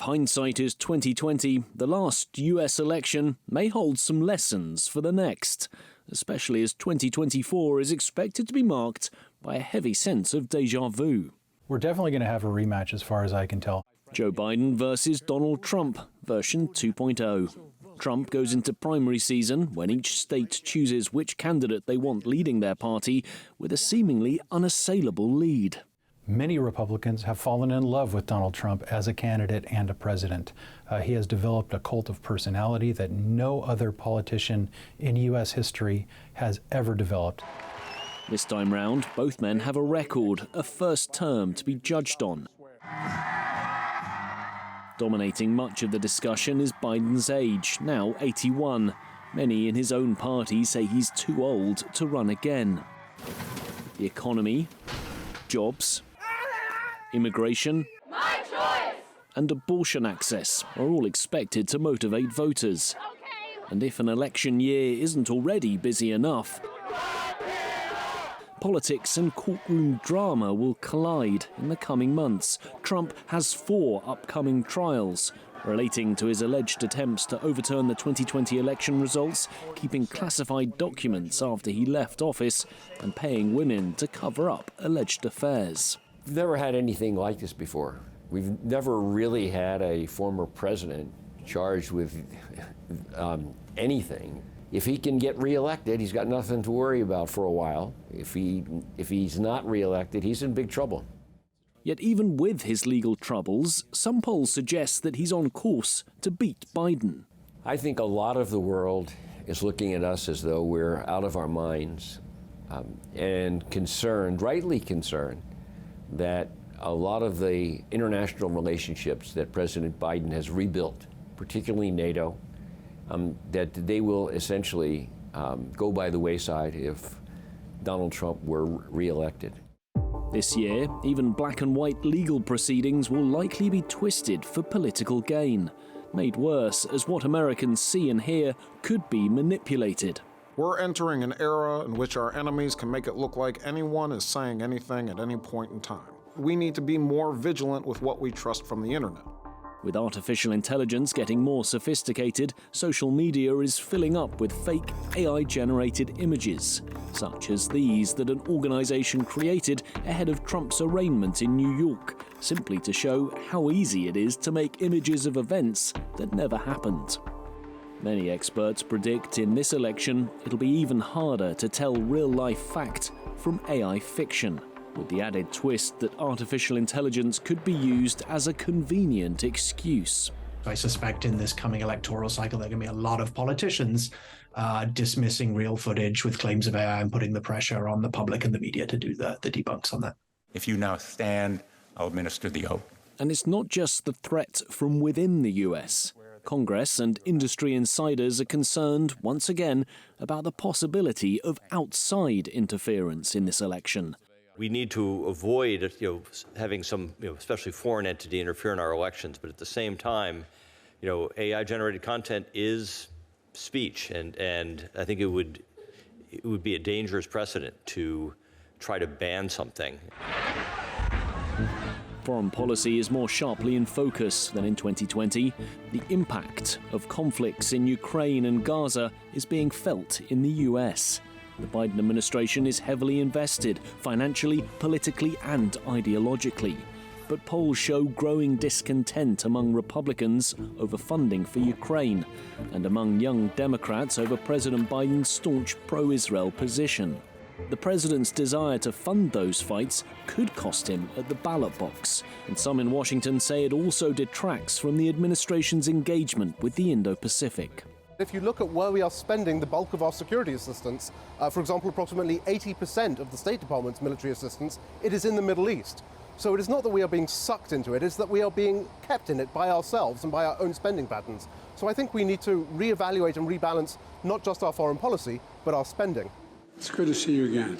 hindsight is 2020, the last US election may hold some lessons for the next, especially as 2024 is expected to be marked by a heavy sense of déjà vu. We're definitely going to have a rematch as far as I can tell. Joe Biden versus Donald Trump, version 2.0. Trump goes into primary season when each state chooses which candidate they want leading their party with a seemingly unassailable lead. Many Republicans have fallen in love with Donald Trump as a candidate and a president. He has developed a cult of personality that no other politician in U.S. history has ever developed. This time round, both men have a record, a first term to be judged on. Dominating much of the discussion is Biden's age, now 81. Many in his own party say he's too old to run again. The economy, jobs, immigration, my choice, and abortion access are all expected to motivate voters. And if an election year isn't already busy enough, politics and courtroom drama will collide in the coming months. Trump has 4 upcoming trials relating to his alleged attempts to overturn the 2020 election results, keeping classified documents after he left office, and paying women to cover up alleged affairs. We've never had anything like this before. We've never really had a former president charged with anything. If he can get reelected, he's got nothing to worry about for a while. If he's not reelected, he's in big trouble. Yet even with his legal troubles, some polls suggest that he's on course to beat Biden. I think a lot of the world is looking at us as though we're out of our minds and concerned, rightly concerned, that a lot of the international relationships that President Biden has rebuilt, particularly NATO, that they will essentially go by the wayside if Donald Trump were reelected. This year, even black and white legal proceedings will likely be twisted for political gain, made worse as what Americans see and hear could be manipulated. We're entering an era in which our enemies can make it look like anyone is saying anything at any point in time. We need to be more vigilant with what we trust from the internet. With artificial intelligence getting more sophisticated, social media is filling up with fake AI-generated images, such as these that an organization created ahead of Trump's arraignment in New York, simply to show how easy it is to make images of events that never happened. Many experts predict in this election it'll be even harder to tell real-life fact from AI fiction, with the added twist that artificial intelligence could be used as a convenient excuse. I suspect in this coming electoral cycle there are going to be a lot of politicians dismissing real footage with claims of AI and putting the pressure on the public and the media to do the debunks on that. If you now stand, I'll administer the oath. And it's not just the threat from within the US. Congress and industry insiders are concerned, once again, about the possibility of outside interference in this election. We need to avoid, having some, especially foreign entity interfere in our elections. But at the same time, AI-generated content is speech, and I think it would be a dangerous precedent to try to ban something. Foreign policy is more sharply in focus than in 2020. The impact of conflicts in Ukraine and Gaza is being felt in the US. The Biden administration is heavily invested, financially, politically, and ideologically. But polls show growing discontent among Republicans over funding for Ukraine, and among young Democrats over President Biden's staunch pro-Israel position. The president's desire to fund those fights could cost him at the ballot box, and some in Washington say it also detracts from the administration's engagement with the Indo-Pacific. If you look at where we are spending the bulk of our security assistance, for example, approximately 80% of the State Department's military assistance, it is in the Middle East. So it is not that we are being sucked into it, it's that we are being kept in it by ourselves and by our own spending patterns. So I think we need to reevaluate and rebalance not just our foreign policy, but our spending. It's good to see you again.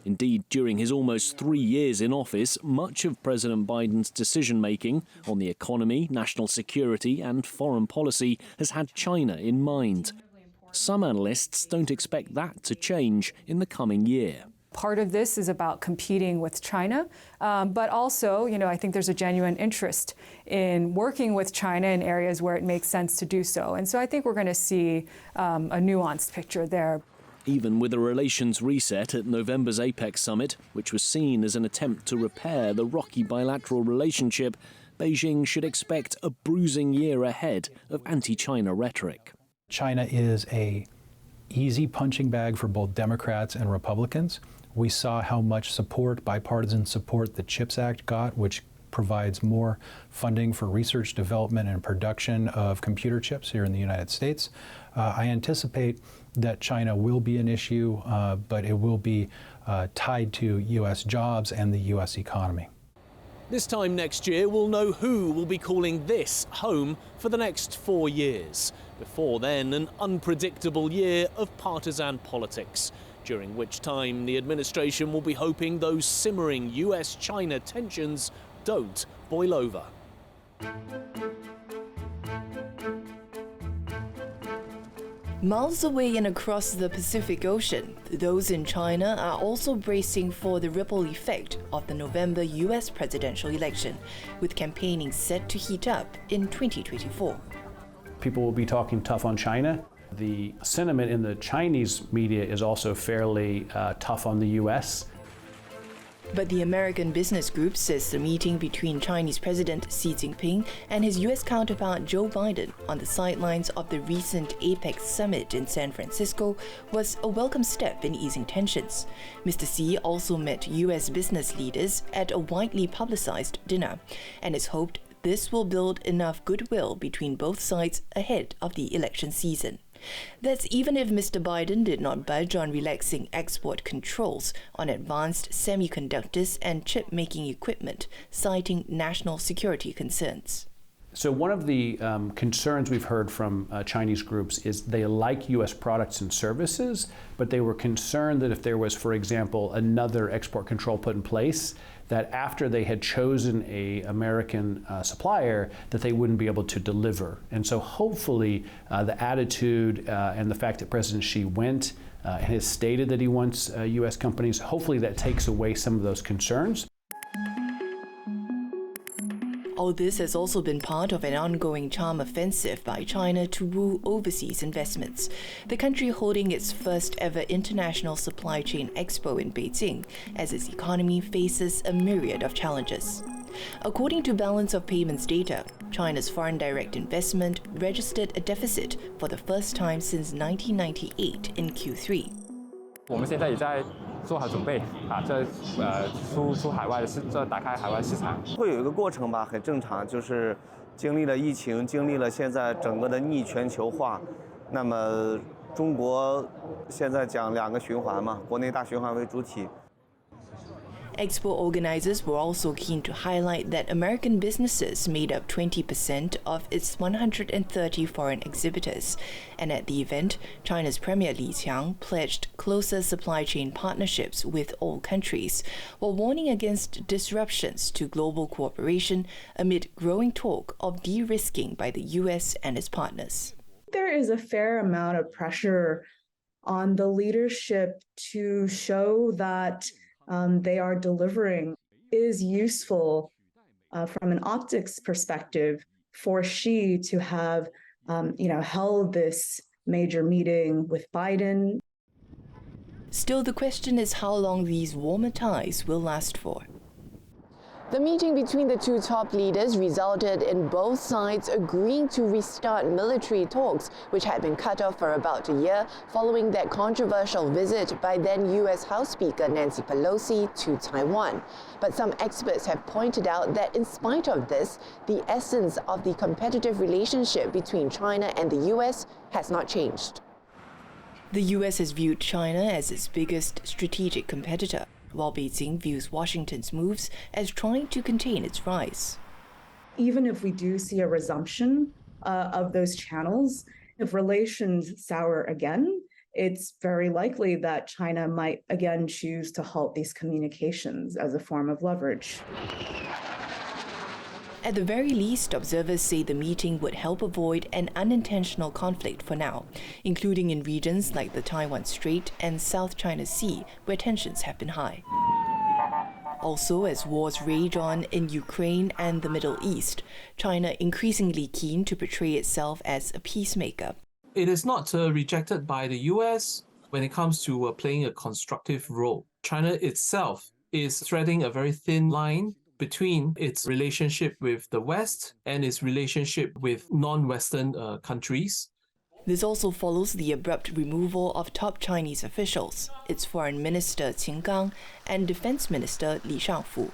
Indeed, during his almost 3 years in office, much of President Biden's decision-making on the economy, national security and foreign policy has had China in mind. Some analysts don't expect that to change in the coming year. Part of this is about competing with China, but also, I think there's a genuine interest in working with China in areas where it makes sense to do so. And so I think we're going to see a nuanced picture there. Even with a relations reset at November's APEC summit, which was seen as an attempt to repair the rocky bilateral relationship, Beijing should expect a bruising year ahead of anti-China rhetoric. China is an easy punching bag for both Democrats and Republicans. We saw how much support, bipartisan support, the CHIPS Act got, which provides more funding for research, development, and production of computer chips here in the United States. I anticipate that China will be an issue, but it will be tied to U.S. jobs and the U.S. economy. This time next year, we'll know who will be calling this home for the next 4 years. Before then, an unpredictable year of partisan politics, during which time the administration will be hoping those simmering US-China tensions don't boil over. Miles away and across the Pacific Ocean, those in China are also bracing for the ripple effect of the November US presidential election, with campaigning set to heat up in 2024. People will be talking tough on China. The sentiment in the Chinese media is also fairly tough on the US. But the American business group says the meeting between Chinese President Xi Jinping and his US counterpart Joe Biden on the sidelines of the recent APEC summit in San Francisco was a welcome step in easing tensions. Mr. Xi also met US business leaders at a widely publicized dinner, and it's hoped this will build enough goodwill between both sides ahead of the election season. That's even if Mr. Biden did not budge on relaxing export controls on advanced semiconductors and chip-making equipment, citing national security concerns. So one of the concerns we've heard from Chinese groups is they like U.S. products and services, but they were concerned that if there was, for example, another export control put in place, that after they had chosen an American supplier, that they wouldn't be able to deliver. And so hopefully the attitude and the fact that President Xi went and has stated that he wants U.S. companies, hopefully that takes away some of those concerns. All this has also been part of an ongoing charm offensive by China to woo overseas investments. The country holding its first ever international supply chain expo in Beijing, as its economy faces a myriad of challenges. According to balance of payments data, China's foreign direct investment registered a deficit for the first time since 1998 in Q3. 我们现在也在做好准备这出海外的这打开海外市场。会有一个过程吧，很正常，就是经历了疫情，经历了现在整个的逆全球化，那么中国现在讲2个循环嘛，国内大循环为主体。 Expo organizers were also keen to highlight that American businesses made up 20% of its 130 foreign exhibitors. And at the event, China's Premier Li Qiang pledged closer supply chain partnerships with all countries, while warning against disruptions to global cooperation amid growing talk of de-risking by the US and its partners. There is a fair amount of pressure on the leadership to show that they are delivering is useful from an optics perspective for Xi to have, held this major meeting with Biden. Still, the question is how long these warmer ties will last for. The meeting between the two top leaders resulted in both sides agreeing to restart military talks, which had been cut off for about a year following that controversial visit by then U.S. House Speaker Nancy Pelosi to Taiwan. But some experts have pointed out that in spite of this, the essence of the competitive relationship between China and the U.S. has not changed. The U.S. has viewed China as its biggest strategic competitor, while Beijing views Washington's moves as trying to contain its rise. Even if we do see a resumption of those channels, if relations sour again, it's very likely that China might again choose to halt these communications as a form of leverage. At the very least, observers say the meeting would help avoid an unintentional conflict for now, including in regions like the Taiwan Strait and South China Sea, where tensions have been high. Also, as wars rage on in Ukraine and the Middle East, China increasingly keen to portray itself as a peacemaker. It is not rejected by the US when it comes to playing a constructive role. China itself is threading a very thin line between its relationship with the West and its relationship with non-Western countries. This also follows the abrupt removal of top Chinese officials, its Foreign Minister Qin Gang and Defense Minister Li Shangfu.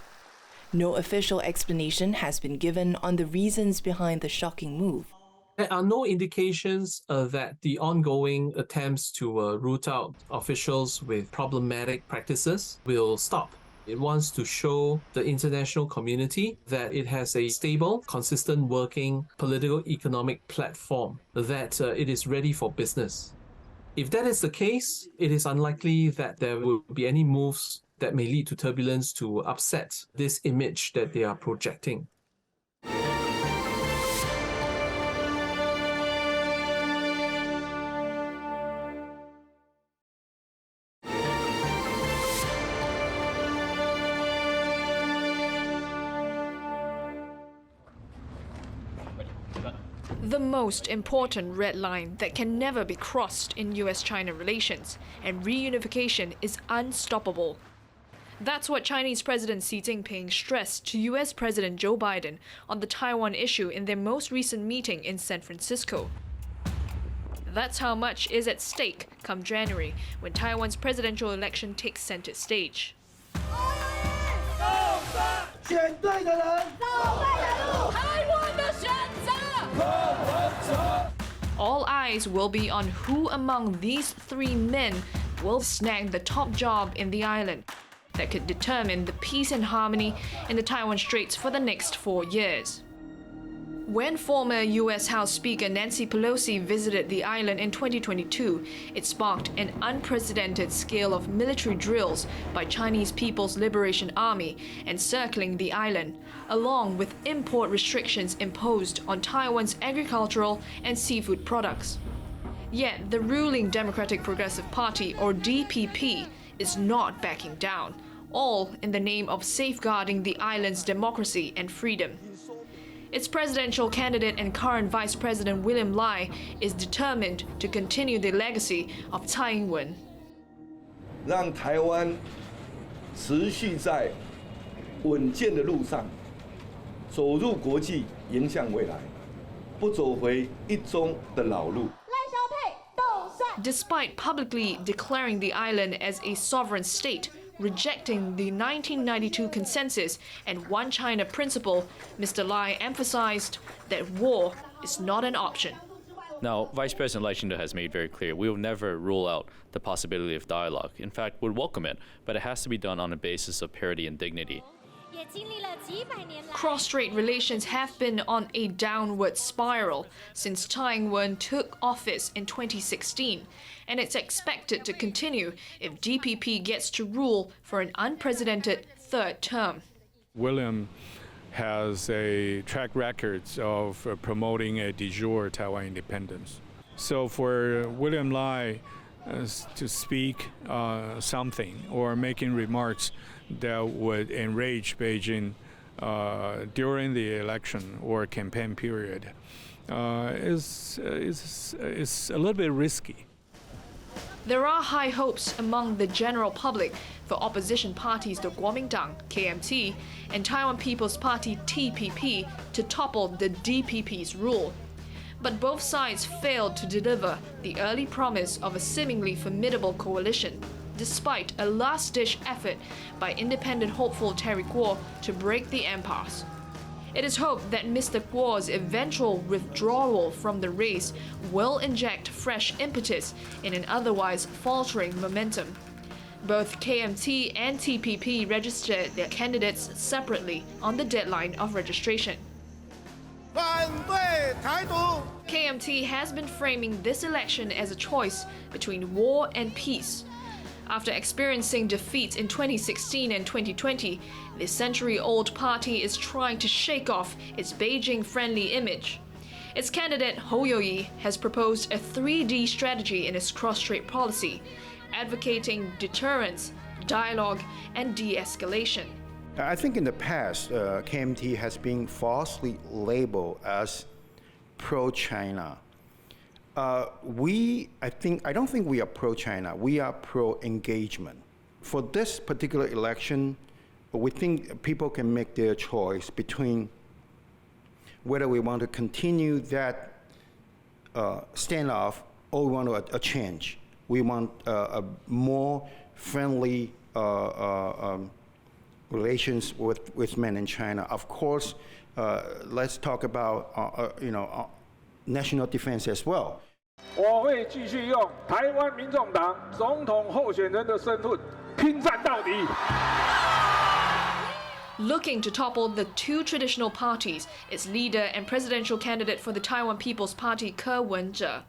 No official explanation has been given on the reasons behind the shocking move. There are no indications that the ongoing attempts to root out officials with problematic practices will stop. It wants to show the international community that it has a stable, consistent working political economic platform, that it is ready for business. If that is the case, it is unlikely that there will be any moves that may lead to turbulence to upset this image that they are projecting. The most important red line that can never be crossed in US-China relations, and reunification is unstoppable. That's what Chinese President Xi Jinping stressed to US President Joe Biden on the Taiwan issue in their most recent meeting in San Francisco. That's how much is at stake come January, when Taiwan's presidential election takes center stage. All eyes will be on who among these three men will snag the top job in the island that could determine the peace and harmony in the Taiwan Straits for the next 4 years. When former US House Speaker Nancy Pelosi visited the island in 2022, it sparked an unprecedented scale of military drills by Chinese People's Liberation Army encircling the island, along with import restrictions imposed on Taiwan's agricultural and seafood products. Yet the ruling Democratic Progressive Party, or DPP, is not backing down, all in the name of safeguarding the island's democracy and freedom. Its presidential candidate and current Vice President William Lai is determined to continue the legacy of Tsai Ing-wen. 让台湾持续在稳健的路上，走入国际，迎向未来，不走回一中的老路。 Despite publicly declaring the island as a sovereign state, rejecting the 1992 consensus and One China principle, Mr. Lai emphasized that war is not an option. Now, Vice President Lai Ching-te has made very clear we will never rule out the possibility of dialogue. In fact, would welcome it, but it has to be done on a basis of parity and dignity. Cross-strait relations have been on a downward spiral since Tsai Ing-wen took office in 2016, and it's expected to continue if DPP gets to rule for an unprecedented third term. William has a track record of promoting a de jure Taiwan independence. So for William Lai to speak something or making remarks that would enrage Beijing during the election or campaign period is a little bit risky. There are high hopes among the general public for opposition parties the Kuomintang, KMT, and Taiwan People's Party, TPP, to topple the DPP's rule. But both sides failed to deliver the early promise of a seemingly formidable coalition, despite a last-ditch effort by independent hopeful Terry Kuo to break the impasse. It is hoped that Mr. Kuo's eventual withdrawal from the race will inject fresh impetus in an otherwise faltering momentum. Both KMT and TPP registered their candidates separately on the deadline of registration. KMT has been framing this election as a choice between war and peace. After experiencing defeats in 2016 and 2020, the century-old party is trying to shake off its Beijing-friendly image. Its candidate, Hou Youyi, has proposed a 3D strategy in its cross-strait policy, advocating deterrence, dialogue, and de-escalation. I think in the past, KMT has been falsely labeled as pro-China. I don't think we are pro-China. We are pro-engagement. For this particular election, we think people can make their choice between whether we want to continue that standoff or we want a change. We want a more friendly relations with men in China. Of course, let's talk about national defense as well. 我会继续用台湾民众党总统候选人的身份拼战到底。 Looking to topple the two traditional parties, its leader and presidential candidate for the Taiwan People's Party, Ke Wen-je.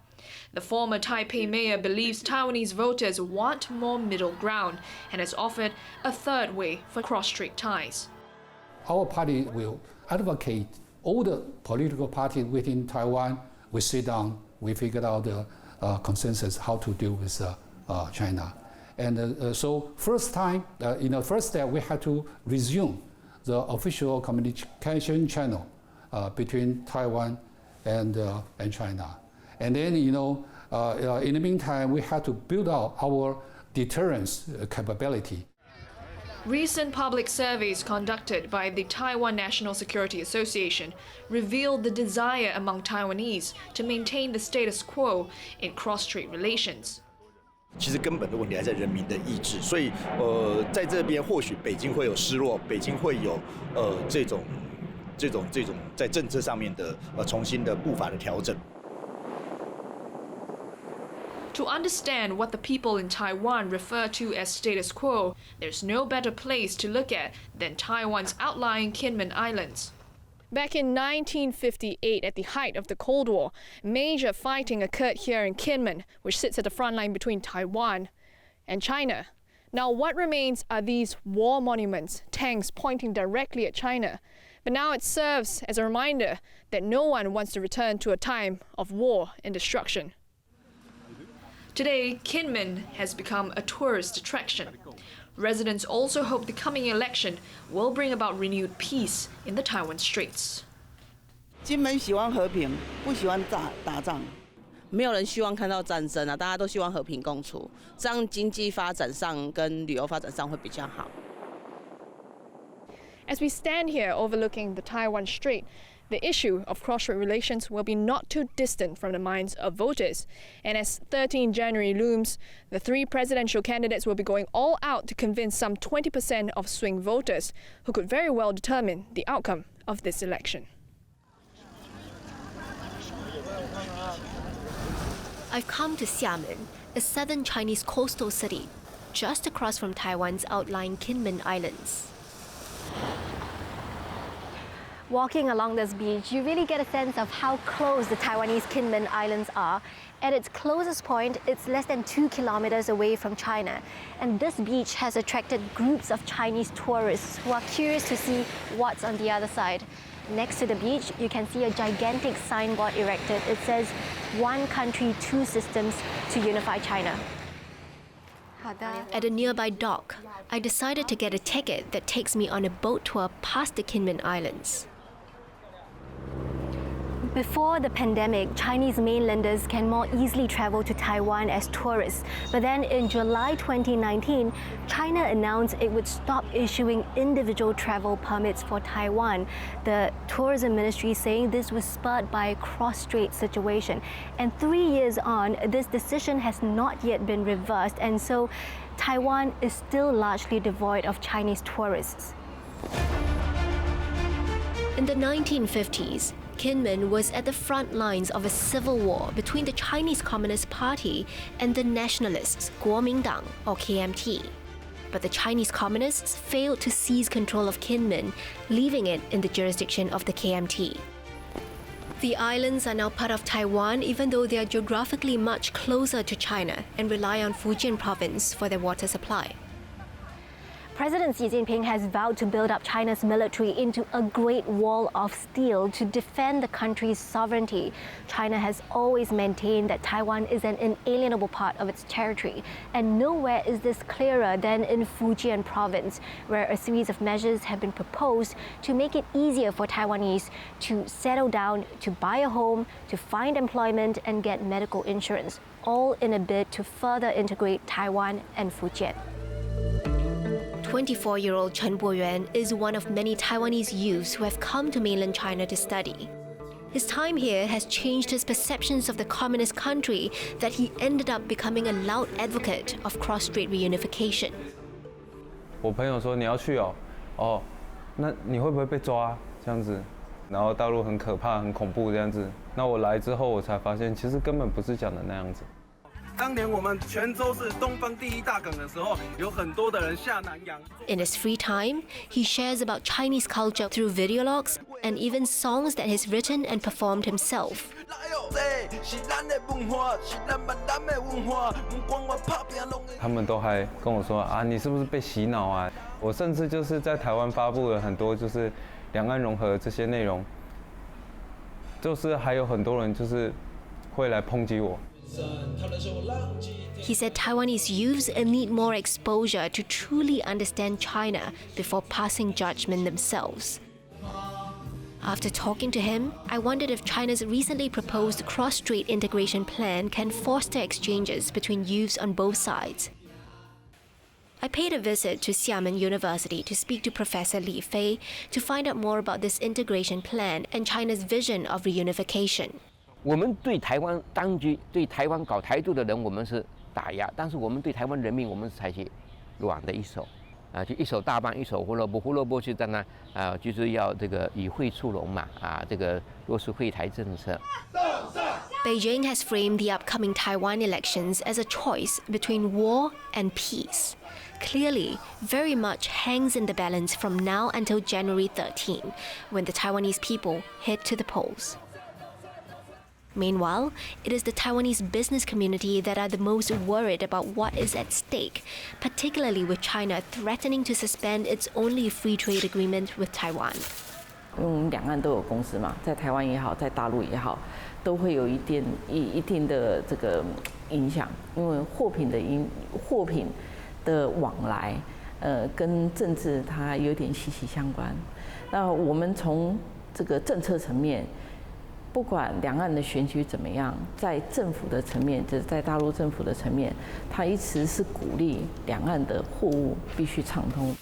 The former Taipei mayor believes Taiwanese voters want more middle ground and has offered a third way for cross-strait ties. Our party will advocate all the political parties within Taiwan. We sit down, we figure out the consensus how to deal with China. And so first time, first step, we had to resume the official communication channel between Taiwan and China. And then, in the meantime, we had to build out our deterrence capability. Recent public surveys conducted by the Taiwan National Security Association revealed the desire among Taiwanese to maintain the status quo in cross-strait relations. 其实根本的问题还在人民的意志，所以在这边或许北京会有失落，北京会有这种在政策上面的重新的步伐的调整。 To understand what the people in Taiwan refer to as status quo, there's no better place to look at than Taiwan's outlying Kinmen Islands. Back in 1958, at the height of the Cold War, major fighting occurred here in Kinmen, which sits at the front line between Taiwan and China. Now, what remains are these war monuments, tanks pointing directly at China. But now it serves as a reminder that no one wants to return to a time of war and destruction. Today, Kinmen has become a tourist attraction. Residents also hope the coming election will bring about renewed peace in the Taiwan Straits. 金门喜欢和平，不喜欢打仗。没有人希望看到战争啊，大家都希望和平共处，这样经济发展上跟旅游发展上会比较好。 As we stand here overlooking the Taiwan Strait, the issue of cross-strait relations will be not too distant from the minds of voters. And as 13 January looms, the three presidential candidates will be going all out to convince some 20% of swing voters who could very well determine the outcome of this election. I've come to Xiamen, a southern Chinese coastal city, just across from Taiwan's outlying Kinmen Islands. Walking along this beach, you really get a sense of how close the Taiwanese Kinmen Islands are. At its closest point, it's less than 2 kilometers away from China. And this beach has attracted groups of Chinese tourists who are curious to see what's on the other side. Next to the beach, you can see a gigantic signboard erected. It says, "One country, two systems to unify China." At a nearby dock, I decided to get a ticket that takes me on a boat tour past the Kinmen Islands. Before the pandemic, Chinese mainlanders can more easily travel to Taiwan as tourists. But then in July 2019, China announced it would stop issuing individual travel permits for Taiwan. The tourism ministry saying this was spurred by a cross-strait situation. And 3 years on, this decision has not yet been reversed. And so Taiwan is still largely devoid of Chinese tourists. In the 1950s, Kinmen was at the front lines of a civil war between the Chinese Communist Party and the nationalists, Kuomintang, or KMT. But the Chinese Communists failed to seize control of Kinmen, leaving it in the jurisdiction of the KMT. The islands are now part of Taiwan, even though they are geographically much closer to China and rely on Fujian province for their water supply. President Xi Jinping has vowed to build up China's military into a great wall of steel to defend the country's sovereignty. China has always maintained that Taiwan is an inalienable part of its territory, and nowhere is this clearer than in Fujian province, where a series of measures have been proposed to make it easier for Taiwanese to settle down, to buy a home, to find employment and get medical insurance, all in a bid to further integrate Taiwan and Fujian. 24-year-old Chen Boyuan is one of many Taiwanese youths who have come to mainland China to study. His time here has changed his perceptions of the communist country that he ended up becoming a loud advocate of cross-strait reunification. 我朋友说你要去哦，那你会不会被抓这样子？然后大陆很可怕、很恐怖这样子。那我来之后，我才发现其实根本不是讲的那样子。 当年我们泉州是东方第一大港的时候，有很多的人下南洋。In his free time, he shares about Chinese culture through videologs and even songs that he's written and performed himself. 他们都还跟我说啊，你是不是被洗脑啊？我甚至就是在台湾发布了很多就是两岸融合这些内容，就是还有很多人就是会来抨击我。 He said Taiwanese youths need more exposure to truly understand China before passing judgment themselves. After talking to him, I wondered if China's recently proposed cross-strait integration plan can foster exchanges between youths on both sides. I paid a visit to Xiamen University to speak to Professor Li Fei to find out more about this integration plan and China's vision of reunification. 我们对台湾当局、对台湾搞台独的人，我们是打压；但是我们对台湾人民，我们是采取软的一手，就一手大棒，一手胡萝卜，胡萝卜是在那就是要这个与会促融嘛，这个落实惠台政策。Beijing has framed the upcoming Taiwan elections as a choice between war and peace. Clearly, very much hangs in the balance from now until January 13, when the Taiwanese people head to the polls. Meanwhile, it is the Taiwanese business community that are the most worried about what is at stake, particularly with China threatening to suspend its only free trade agreement with Taiwan. 因为我们两岸都有公司嘛，在台湾也好，在大陆也好，都会有一定的这个影响，因为货品的往来，跟政治它有点息息相关。那我们从这个政策层面。 不管两岸的选举怎么样，在政府的层面，就是在大陆政府的层面，它一直是鼓励两岸的货物必须畅通。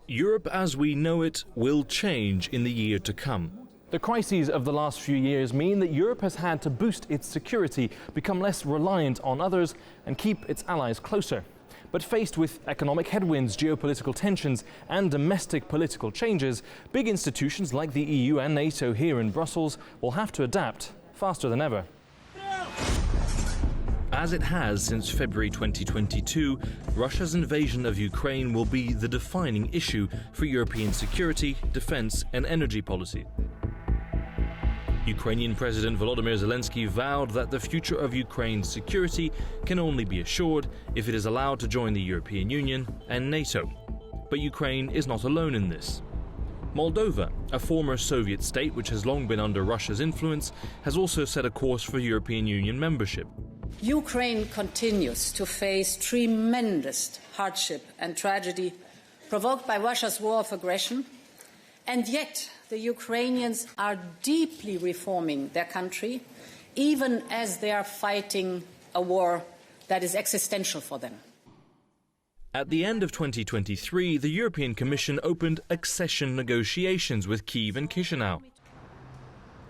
Europe as we know it will change in the year to come. The crises of the last few years mean that Europe has had to boost its security, become less reliant on others, and keep its allies closer. But faced with economic headwinds, geopolitical tensions, and domestic political changes, big institutions like the EU and NATO here in Brussels will have to adapt faster than ever. As it has since February 2022, Russia's invasion of Ukraine will be the defining issue for European security, defense, and energy policy. Ukrainian President Volodymyr Zelensky vowed that the future of Ukraine's security can only be assured if it is allowed to join the European Union and NATO. But Ukraine is not alone in this. Moldova, a former Soviet state which has long been under Russia's influence, has also set a course for European Union membership. Ukraine continues to face tremendous hardship and tragedy provoked by Russia's war of aggression, and yet the Ukrainians are deeply reforming their country, even as they are fighting a war that is existential for them. At the end of 2023, the European Commission opened accession negotiations with Kyiv and Chisinau.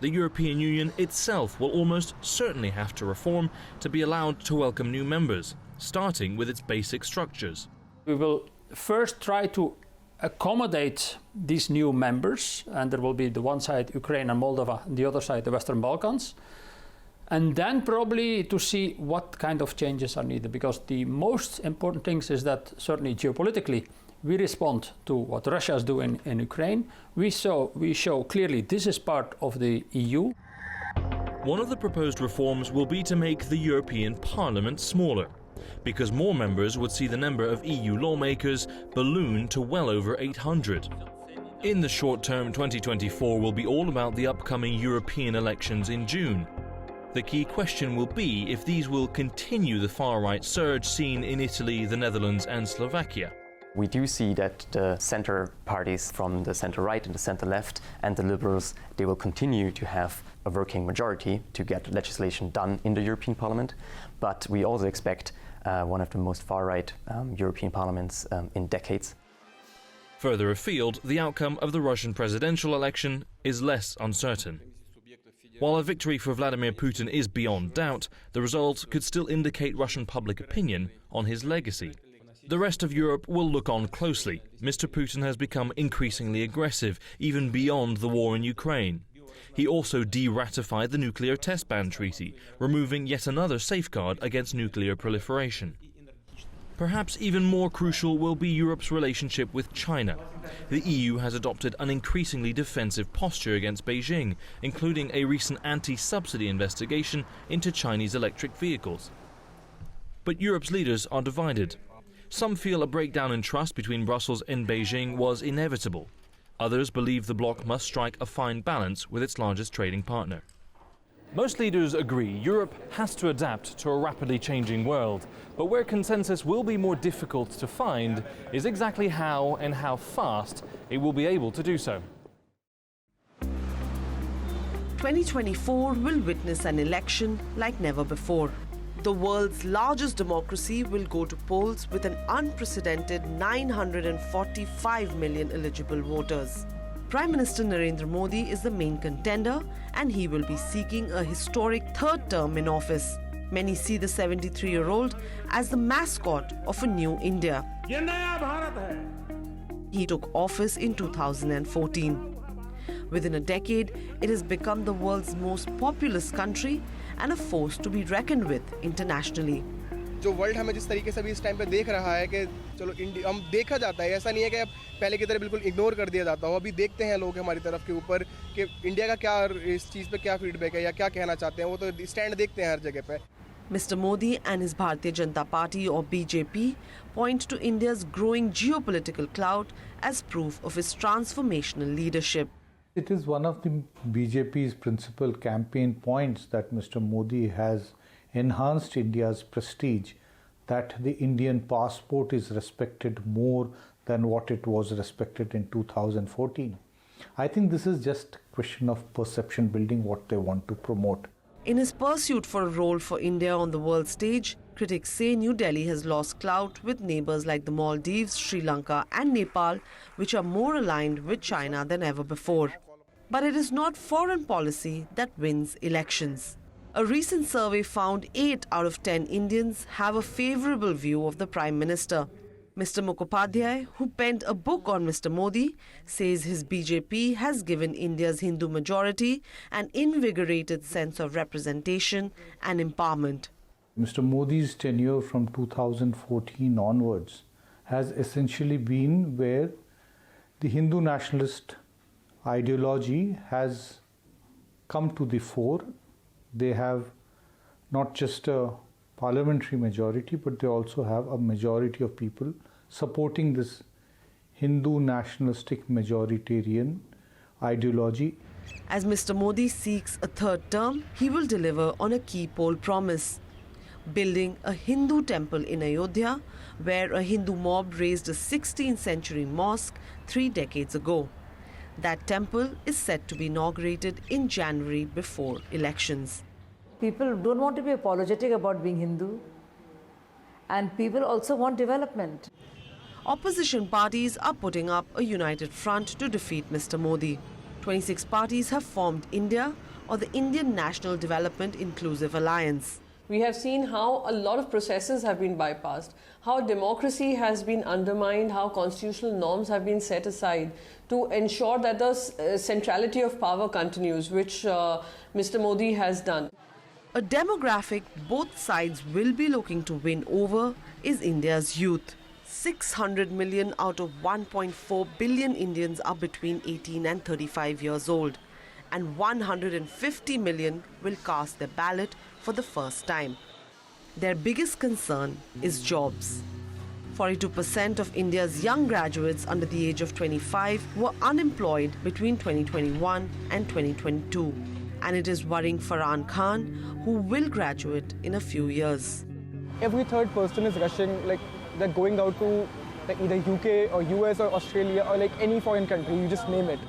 The European Union itself will almost certainly have to reform to be allowed to welcome new members, starting with its basic structures. We will first try to accommodate these new members, and there will be the one side Ukraine and Moldova, and the other side the Western Balkans, and then probably to see what kind of changes are needed, because the most important things is that certainly geopolitically we respond to what Russia is doing in Ukraine. We show clearly this is part of the EU. One of the proposed reforms will be to make the European Parliament smaller, because more members would see the number of EU lawmakers balloon to well over 800. In the short term, 2024 will be all about the upcoming European elections in June. The key question will be if these will continue the far-right surge seen in Italy, the Netherlands and Slovakia. We do see that the center parties from the center-right and the center-left and the liberals, they will continue to have a working majority to get legislation done in the European Parliament. But we also expect one of the most far-right European parliaments in decades. Further afield, the outcome of the Russian presidential election is less uncertain. While a victory for Vladimir Putin is beyond doubt, the result could still indicate Russian public opinion on his legacy. The rest of Europe will look on closely. Mr. Putin has become increasingly aggressive, even beyond the war in Ukraine. He also de-ratified the nuclear test ban treaty, removing yet another safeguard against nuclear proliferation. Perhaps even more crucial will be Europe's relationship with China. The EU has adopted an increasingly defensive posture against Beijing, including a recent anti-subsidy investigation into Chinese electric vehicles. But Europe's leaders are divided. Some feel a breakdown in trust between Brussels and Beijing was inevitable. Others believe the bloc must strike a fine balance with its largest trading partner. Most leaders agree Europe has to adapt to a rapidly changing world, but where consensus will be more difficult to find is exactly how and how fast it will be able to do so. 2024 will witness an election like never before. The world's largest democracy will go to polls with an unprecedented 945 million eligible voters. Prime Minister Narendra Modi is the main contender, and he will be seeking a historic third term in office. Many see the 73-year-old as the mascot of a new India. He took office in 2014. Within a decade, it has become the world's most populous country and a force to be reckoned with internationally. जो world हमें जिस तरीके से भी इस time पे देख रहा है कि चलो हम देखा जाता है, ऐसा नहीं है कि अब पहले की तरह बिल्कुल इग्नोर कर दिया जाता हो. अभी देखते हैं लोग हमारी तरफ के ऊपर कि इंडिया का क्या इस चीज़ पे क्या फीडबैक है या क्या कहना चाहते हैं, वो तो स्टैंड देखते हैं हर जगह पे. Mr. Modi and his Bharatiya Janata Party or BJP point to India's growing geopolitical clout as proof of its transformational leadership. It is one of the BJP's principal campaign points that Mr. Modi has enhanced India's prestige, that the Indian passport is respected more than what it was respected in 2014. I think this is just a question of perception building, what they want to promote. In his pursuit for a role for India on the world stage, critics say New Delhi has lost clout with neighbours like the Maldives, Sri Lanka and Nepal, which are more aligned with China than ever before. But it is not foreign policy that wins elections. A recent survey found 8 out of 10 Indians have a favourable view of the Prime Minister. Mr. Mukhopadhyay, who penned a book on Mr. Modi, says his BJP has given India's Hindu majority an invigorated sense of representation and empowerment. Mr. Modi's tenure from 2014 onwards has essentially been where the Hindu nationalist ideology has come to the fore. They have not just a parliamentary majority, but they also have a majority of people supporting this Hindu nationalistic majoritarian ideology. As Mr. Modi seeks a third term, he will deliver on a key poll promise: building a Hindu temple in Ayodhya, where a Hindu mob razed a 16th century mosque 3 decades ago. That temple is set to be inaugurated in January before elections. People don't want to be apologetic about being Hindu, and people also want development. Opposition parties are putting up a united front to defeat Mr. Modi. 26 parties have formed India, or the Indian National Development Inclusive Alliance. We have seen how a lot of processes have been bypassed, how democracy has been undermined, how constitutional norms have been set aside to ensure that the centrality of power continues, which Mr. Modi has done. A demographic both sides will be looking to win over is India's youth. 600 million out of 1.4 billion Indians are between 18 and 35 years old, and 150 million will cast their ballot for the first time. Their biggest concern is jobs. 42% of India's young graduates under the age of 25 were unemployed between 2021 and 2022. And it is worrying Farhan Khan, who will graduate in a few years. Every third person is rushing, like they're going out to like either UK or US or Australia or like any foreign country, you just name it.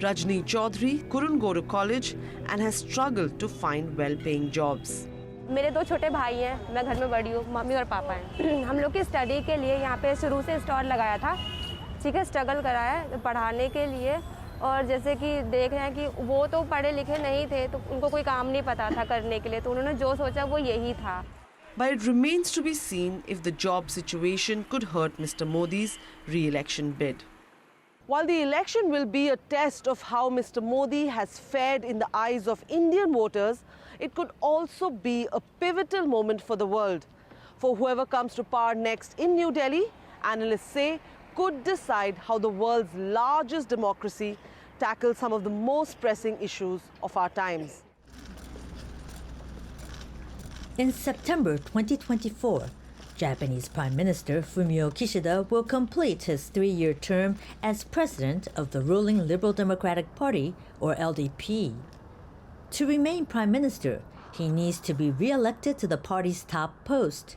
Rajni Chaudhary couldn't go to college and has struggled to find well-paying jobs. मेरे दो छोटे भाई हैं, मैं घर में बड़ी हूँ, मम्मी और पापा हैं। हम लोग की स्टडी के लिए यहाँ पे शुरू से स्टॉल लगाया था, ठीक है, स्ट्रगल करा है पढ़ाने के लिए, और जैसे कि देख रहे हैं कि वो तो पढ़े लिखे नहीं थे, तो उनको कोई काम नहीं पता था करने के लिए, तो उन्होंने जो सोचा वो यही था। But it remains to be seen if the job situation could hurt Mr. Modi's re-election bid. While the election will be a test of how Mr. Modi has fared in the eyes of Indian voters, it could also be a pivotal moment for the world. For whoever comes to power next in New Delhi, analysts say, could decide how the world's largest democracy tackles some of the most pressing issues of our times. In September 2024, Japanese Prime Minister Fumio Kishida will complete his 3-year term as president of the ruling Liberal Democratic Party, or LDP. To remain Prime Minister, he needs to be re-elected to the party's top post.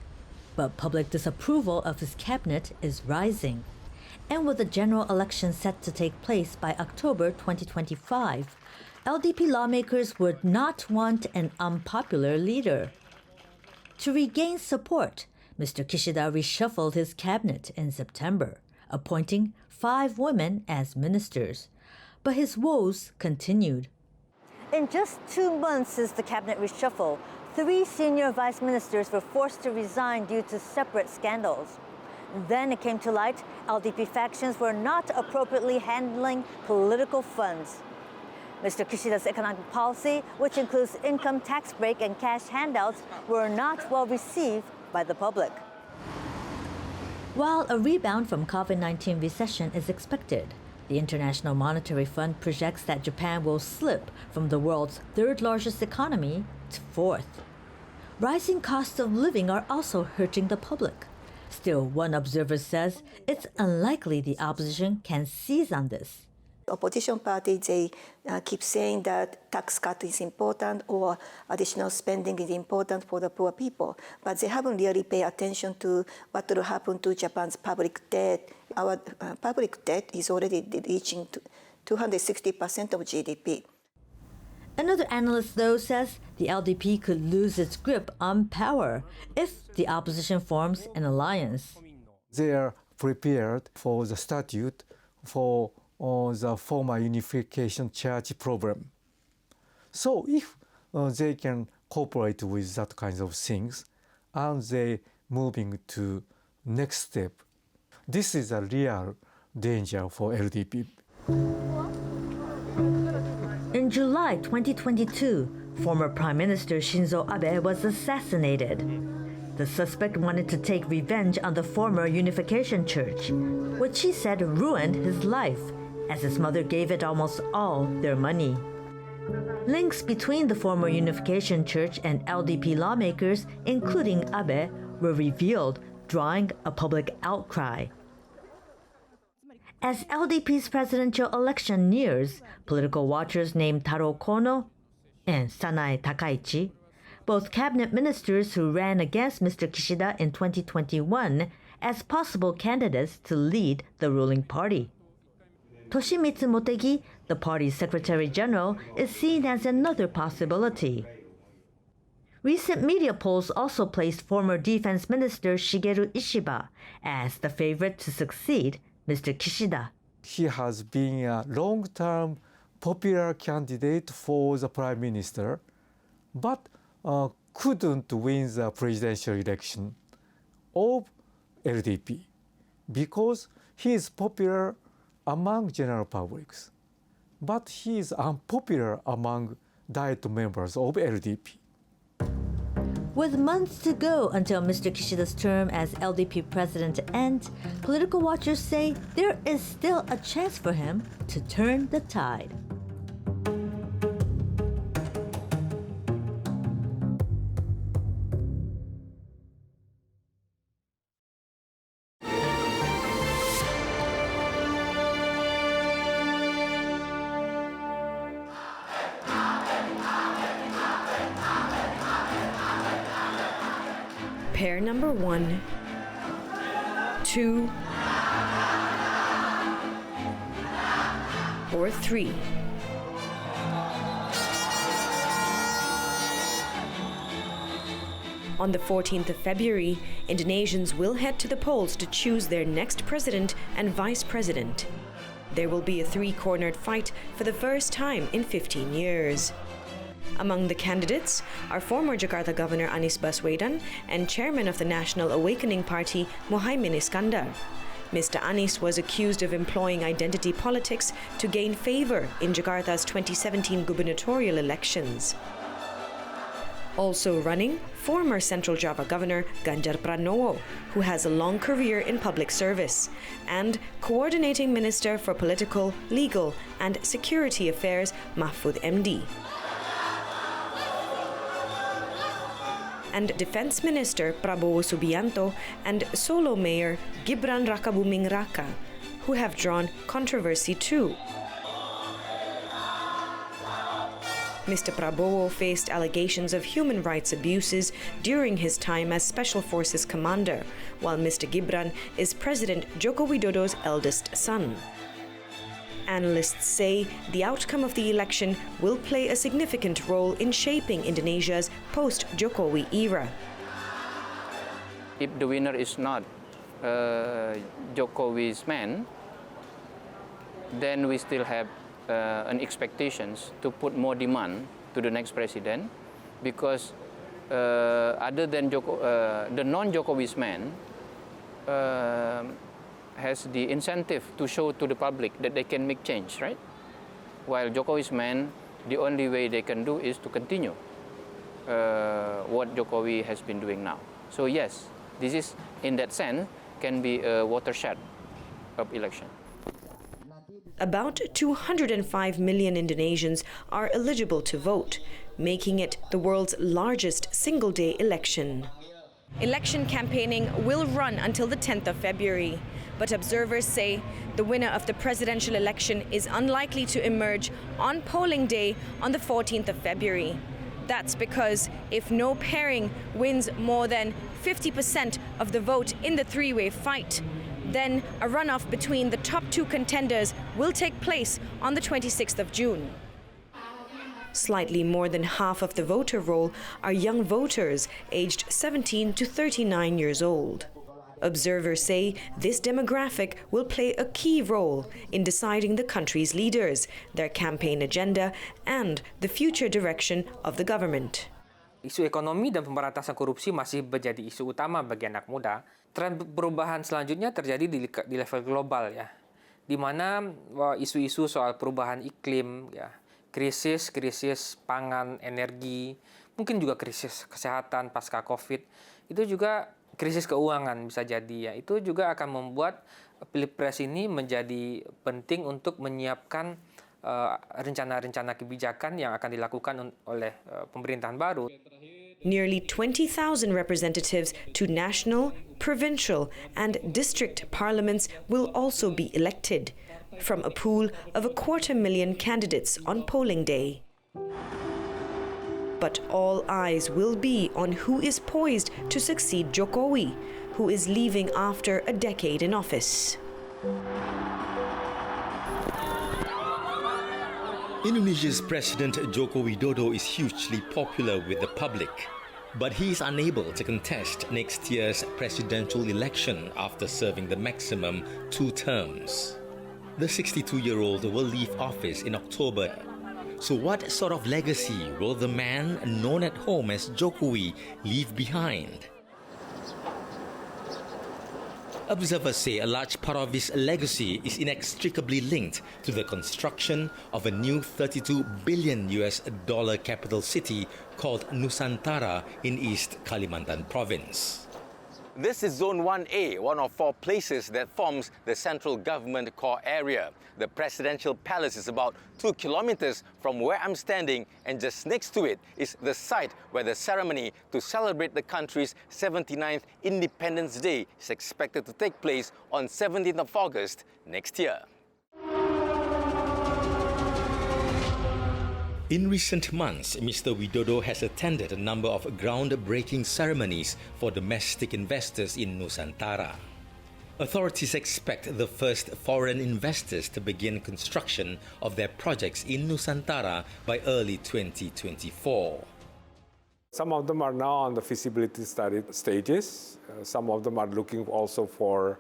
But public disapproval of his cabinet is rising. And with the general election set to take place by October 2025, LDP lawmakers would not want an unpopular leader. To regain support, Mr. Kishida reshuffled his cabinet in September, appointing 5 women as ministers. But his woes continued. In just 2 months since the cabinet reshuffle, 3 senior vice ministers were forced to resign due to separate scandals. Then it came to light LDP factions were not appropriately handling political funds. Mr. Kishida's economic policy, which includes income tax break and cash handouts, were not well received by the public. While a rebound from COVID-19 recession is expected, the International Monetary Fund projects that Japan will slip from the world's 3rd largest economy to 4th. Rising costs of living are also hurting the public. Still, one observer says it's unlikely the opposition can seize on this. Opposition parties, they keep saying that tax cut is important or additional spending is important for the poor people, but they haven't really paid attention to what will happen to Japan's public debt. Our public debt is already reaching 260% of GDP. Another analyst, though, says the LDP could lose its grip on power if the opposition forms an alliance. They are prepared for the statute for the former unification church problem. So if they can cooperate with that kind of things and they moving to next step, this is a real danger for LDP. In July 2022, former Prime Minister Shinzo Abe was assassinated. The suspect wanted to take revenge on the former unification church, which he said ruined his life, as his mother gave it almost all their money. Links between the former unification church and LDP lawmakers, including Abe, were revealed, drawing a public outcry. As LDP's presidential election nears, political watchers named Taro Kono and Sanae Takaichi, both cabinet ministers who ran against Mr. Kishida in 2021, as possible candidates to lead the ruling party. Toshimitsu Motegi, the party's Secretary General, is seen as another possibility. Recent media polls also placed former Defense Minister Shigeru Ishiba as the favorite to succeed Mr. Kishida. He has been a long-term popular candidate for the Prime Minister, but couldn't win the presidential election of LDP because he is popular among general publics, but he is unpopular among Diet members of LDP. With months to go until Mr. Kishida's term as LDP president ends, political watchers say there is still a chance for him to turn the tide. Pair number 1, 2, or 3. On the 14th of February, Indonesians will head to the polls to choose their next president and vice president. There will be a three-cornered fight for the first time in 15 years. Among the candidates are former Jakarta Governor Anies Baswedan and chairman of the National Awakening Party, Mohaimin Iskandar. Mr. Anies was accused of employing identity politics to gain favor in Jakarta's 2017 gubernatorial elections. Also running, former Central Java Governor Ganjar Pranowo, who has a long career in public service, and Coordinating Minister for Political, Legal and Security Affairs Mahfud MD. And Defense Minister Prabowo Subianto and Solo Mayor Gibran Rakabuming Raka, who have drawn controversy too. Mr. Prabowo faced allegations of human rights abuses during his time as Special Forces commander, while Mr. Gibran is President Joko Widodo's eldest son. Analysts say the outcome of the election will play a significant role in shaping Indonesia's post-Jokowi era. If the winner is not Jokowi's man, then we still have an expectations to put more demand to the next president, because other than the non-Jokowi's man has the incentive to show to the public that they can make change, right? While Jokowi's man, the only way they can do is to continue what Jokowi has been doing now. So yes, this is, in that sense, can be a watershed of election. About 205 million Indonesians are eligible to vote, making it the world's largest single-day election. Election campaigning will run until the 10th of February, but observers say the winner of the presidential election is unlikely to emerge on polling day on the 14th of February. That's because if no pairing wins more than 50% of the vote in the three-way fight, then a runoff between the top two contenders will take place on the 26th of June. Slightly more than half of the voter roll are young voters aged 17 to 39 years old. Observers say this demographic will play a key role in deciding the country's leaders, their campaign agenda, and the future direction of the government. Isu ekonomi dan pemberantasan korupsi masih menjadi isu utama bagi anak muda. Tren perubahan selanjutnya terjadi di level global, ya, di mana isu-isu soal perubahan iklim, ya, krisis pangan, energi, mungkin juga krisis kesehatan pasca COVID, itu juga krisis keuangan bisa jadi, ya. Itu juga akan membuat Pilpres ini menjadi penting untuk menyiapkan rencana-rencana kebijakan yang akan dilakukan oleh pemerintahan baru. Nearly 20,000 representatives to national, provincial, and district parliaments will also be elected from a pool of 250,000 candidates on polling day. But all eyes will be on who is poised to succeed Jokowi, who is leaving after a decade in office. Indonesia's President Joko Widodo is hugely popular with the public, but he is unable to contest next year's presidential election after serving the maximum 2 terms. The 62-year-old will leave office in October. So what sort of legacy will the man known at home as Jokowi leave behind? Observers say a large part of his legacy is inextricably linked to the construction of a new $32 billion capital city called Nusantara in East Kalimantan province. This is Zone 1A, one of 4 places that forms the central government core area. The presidential palace is about 2 kilometers from where I'm standing, and just next to it is the site where the ceremony to celebrate the country's 79th Independence Day is expected to take place on 17th of August next year. In recent months, Mr. Widodo has attended a number of groundbreaking ceremonies for domestic investors in Nusantara. Authorities expect the first foreign investors to begin construction of their projects in Nusantara by early 2024. Some of them are now on the feasibility study stages. Some of them are looking also for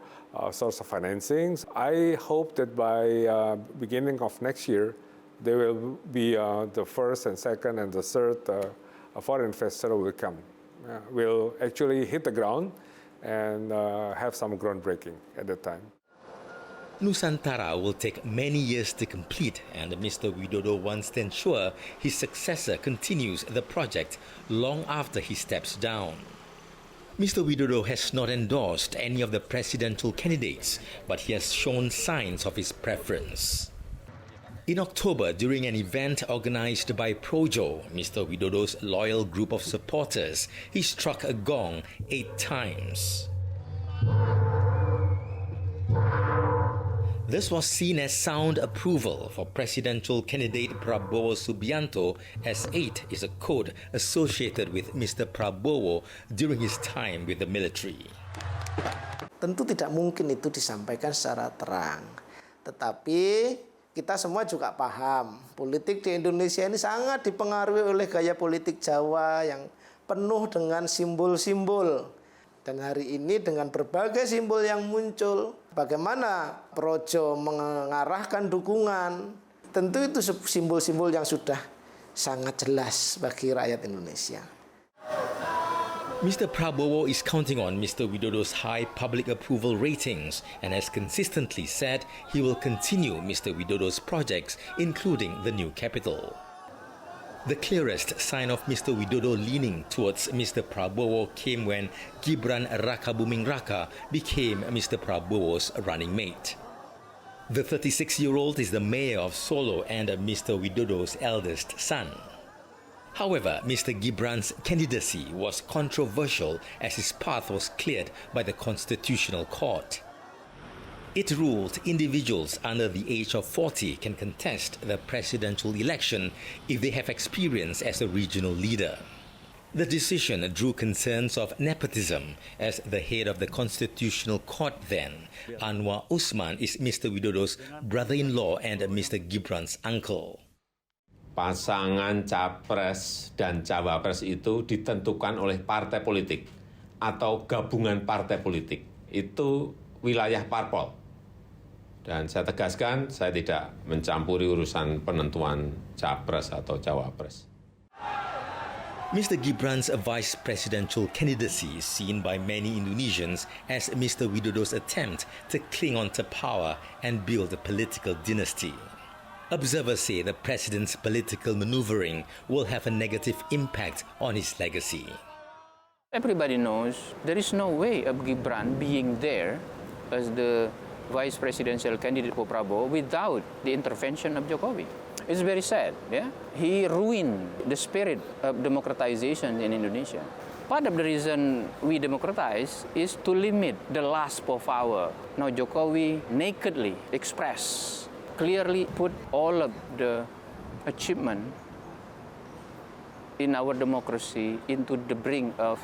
source of financings. I hope that by beginning of next year, they will be the first and second and the third foreign investor will come. Will actually hit the ground and have some groundbreaking at that time. Nusantara will take many years to complete, and Mr. Widodo wants to ensure his successor continues the project long after he steps down. Mr. Widodo has not endorsed any of the presidential candidates, but he has shown signs of his preference. In October, during an event organized by Projo, Mr. Widodo's loyal group of supporters, he struck a gong 8 times. This was seen as sound approval for presidential candidate Prabowo Subianto, as 8 is a code associated with Mr. Prabowo during his time with the military. Tentu tidak mungkin itu disampaikan secara terang, tetapi kita semua juga paham politik di Indonesia ini sangat dipengaruhi oleh gaya politik Jawa yang penuh dengan simbol-simbol. Dan hari ini dengan berbagai simbol yang muncul, bagaimana Projo mengarahkan dukungan, tentu itu simbol-simbol yang sudah sangat jelas bagi rakyat Indonesia. Mr. Prabowo is counting on Mr. Widodo's high public approval ratings and has consistently said he will continue Mr. Widodo's projects, including the new capital. The clearest sign of Mr. Widodo leaning towards Mr. Prabowo came when Gibran Rakabuming Raka became Mr. Prabowo's running mate. The 36-year-old is the mayor of Solo and Mr. Widodo's eldest son. However, Mr. Gibran's candidacy was controversial as his path was cleared by the Constitutional Court. It ruled individuals under the age of 40 can contest the presidential election if they have experience as a regional leader. The decision drew concerns of nepotism, as the head of the Constitutional Court then, Anwar Usman, is Mr. Widodo's brother-in-law and Mr. Gibran's uncle. Pasangan capres dan cawapres itu ditentukan oleh partai politik atau gabungan partai politik. Itu wilayah parpol. Dan saya tegaskan, saya tidak mencampuri urusan penentuan capres atau cawapres. Mr. Gibran's vice presidential candidacy is seen by many Indonesians as Mr. Widodo's attempt to cling on to power and build a political dynasty. Observers say the president's political maneuvering will have a negative impact on his legacy. Everybody knows there is no way of Gibran being there as the vice presidential candidate for Prabowo without the intervention of Jokowi. It's very sad, yeah? He ruined the spirit of democratization in Indonesia. Part of the reason we democratize is to limit the lust for power. Now Jokowi nakedly expressed, clearly put all of the achievement in our democracy into the brink of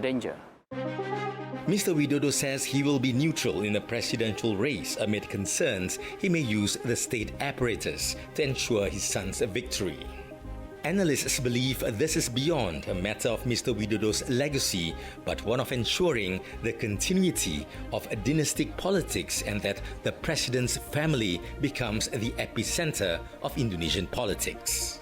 danger. Mr. Widodo says he will be neutral in the presidential race amid concerns he may use the state apparatus to ensure his son's victory. Analysts believe this is beyond a matter of Mr. Widodo's legacy, but one of ensuring the continuity of dynastic politics and that the president's family becomes the epicenter of Indonesian politics.